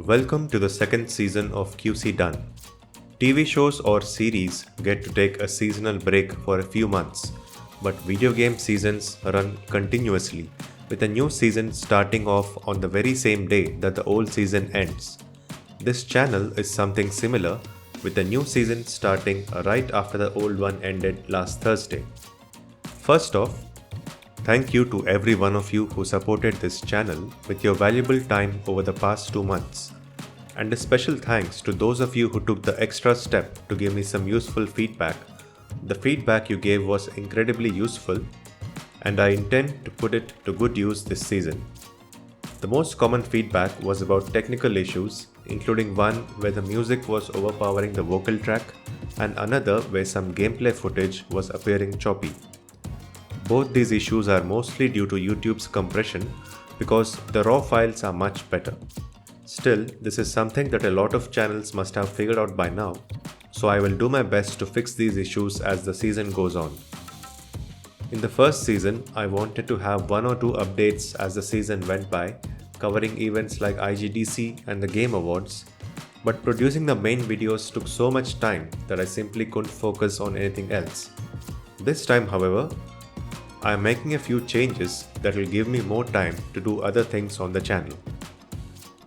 Welcome to the second season of QC Done. TV shows or series get to take a seasonal break for a few months, but video game seasons run continuously, with a new season starting off on the very same day that the old season ends. This channel is something similar, with the new season starting right after the old one ended last Thursday. First off, thank you to every one of you who supported this channel with your valuable time over the past 2 months. And a special thanks to those of you who took the extra step to give me some useful feedback. The feedback you gave was incredibly useful, and I intend to put it to good use this season. The most common feedback was about technical issues, including one where the music was overpowering the vocal track, and another where some gameplay footage was appearing choppy. Both these issues are mostly due to YouTube's compression because the raw files are much better. Still, this is something that a lot of channels must have figured out by now, so I will do my best to fix these issues as the season goes on. In the first season, I wanted to have 1 or 2 updates as the season went by, covering events like IGDC and the Game Awards, but producing the main videos took so much time that I simply couldn't focus on anything else. This time, however, I am making a few changes that will give me more time to do other things on the channel.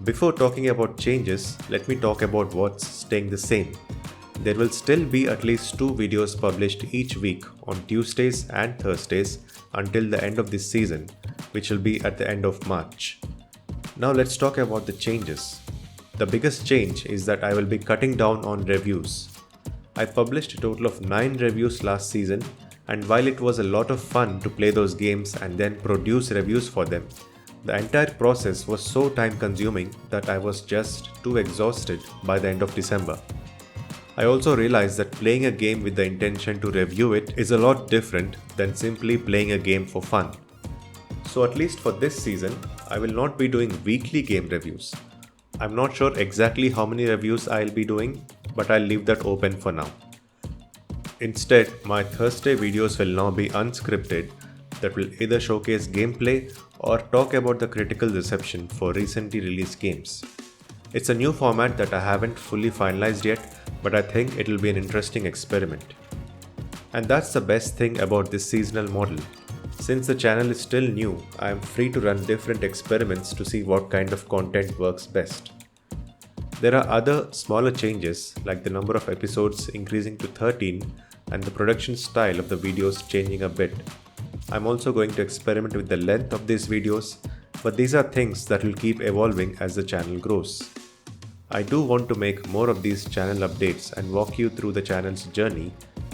Before talking about changes, let me talk about what's staying the same. There will still be at least 2 videos published each week on Tuesdays and Thursdays until the end of this season, which will be at the end of March. Now let's talk about the changes. The biggest change is that I will be cutting down on reviews. I published a total of 9 reviews last season, and while it was a lot of fun to play those games and then produce reviews for them, the entire process was so time consuming that I was just too exhausted by the end of December. I also realized that playing a game with the intention to review it is a lot different than simply playing a game for fun. So at least for this season, I will not be doing weekly game reviews. I'm not sure exactly how many reviews I'll be doing, but I'll leave that open for now. Instead, my Thursday videos will now be unscripted, that will either showcase gameplay or talk about the critical reception for recently released games. It's a new format that I haven't fully finalized yet, but I think it'll be an interesting experiment. And that's the best thing about this seasonal model. Since the channel is still new, I am free to run different experiments to see what kind of content works best. There are other smaller changes, like the number of episodes increasing to 13 and the production style of the videos changing a bit. I'm also going to experiment with the length of these videos, but these are things that will keep evolving as the channel grows. I do want to make more of these channel updates and walk you through the channel's journey,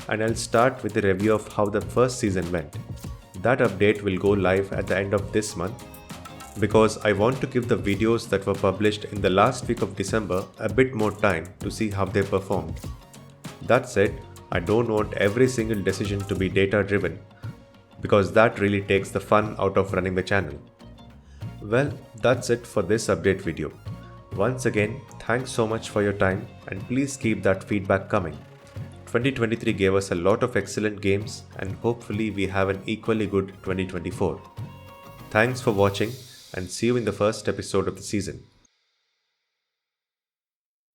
and I'll start with a review of how the first season went. That update will go live at the end of this month, because I want to give the videos that were published in the last week of December a bit more time to see how they performed. That said, I don't want every single decision to be data driven, because that really takes the fun out of running the channel. Well, that's it for this update video. Once again, thanks so much for your time, and please keep that feedback coming. 2023 gave us a lot of excellent games, and hopefully we have an equally good 2024. Thanks for watching, and see you in the first episode of the season.